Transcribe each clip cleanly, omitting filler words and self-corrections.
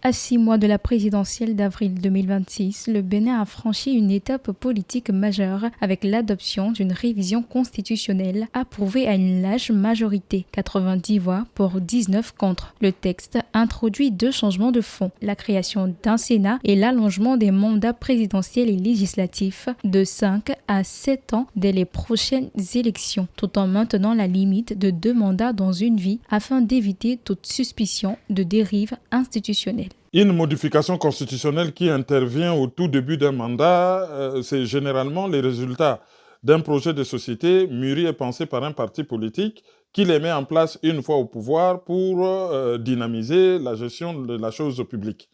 À 6 mois de la présidentielle d'avril 2026, le Bénin a franchi une étape politique majeure avec l'adoption d'une révision constitutionnelle approuvée à une large majorité, 90 voix pour 19 contre. Le texte introduit 2 changements de fond, la création d'un Sénat et l'allongement des mandats présidentiels et législatifs de 5 à 7 ans dès les prochaines élections, tout en maintenant la limite de 2 mandats dans une vie afin d'éviter toute suspicion de dérive institutionnelle. Une modification constitutionnelle qui intervient au tout début d'un mandat, c'est généralement les résultats d'un projet de société mûri et pensé par un parti politique qui les met en place une fois au pouvoir pour dynamiser la gestion de la chose publique.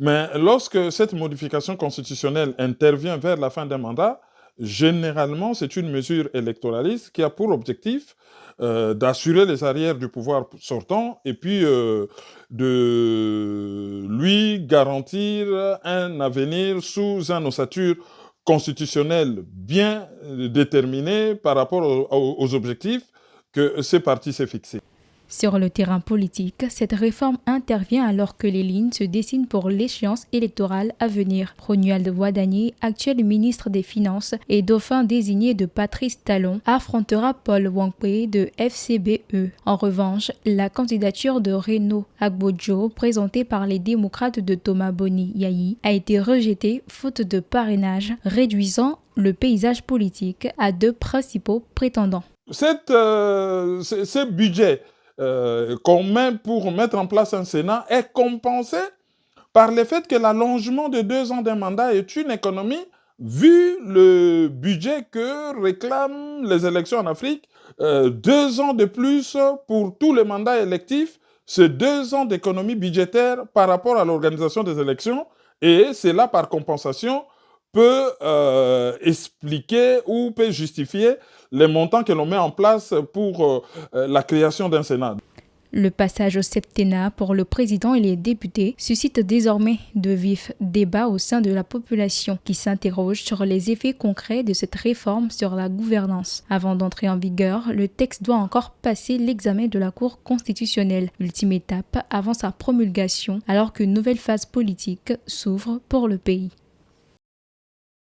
Mais lorsque cette modification constitutionnelle intervient vers la fin d'un mandat, généralement, c'est une mesure électoraliste qui a pour objectif d'assurer les arrières du pouvoir sortant et puis de lui garantir un avenir sous un ossature constitutionnelle bien déterminé par rapport aux objectifs que ces partis s'est fixés. Sur le terrain politique, cette réforme intervient alors que les lignes se dessinent pour l'échéance électorale à venir. Romuald Wadani, actuel ministre des Finances et dauphin désigné de Patrice Talon, affrontera Paul Wangpé de FCBE. En revanche, la candidature de Reno Agbodjo, présentée par les démocrates de Thomas Boni Yayi, a été rejetée faute de parrainage, réduisant le paysage politique à 2 principaux prétendants. Ce budget qu'on met pour mettre en place un Sénat est compensé par le fait que l'allongement de 2 ans d'un mandat est une économie, vu le budget que réclament les élections en Afrique. 2 ans de plus pour tous les mandats électifs, c'est 2 ans d'économie budgétaire par rapport à l'organisation des élections, et cela, par compensation, peut expliquer ou peut justifier les montants que l'on met en place pour la création d'un Sénat. Le passage au septennat pour le président et les députés suscite désormais de vifs débats au sein de la population qui s'interroge sur les effets concrets de cette réforme sur la gouvernance. Avant d'entrer en vigueur, le texte doit encore passer l'examen de la Cour constitutionnelle, ultime étape avant sa promulgation, alors qu'une nouvelle phase politique s'ouvre pour le pays.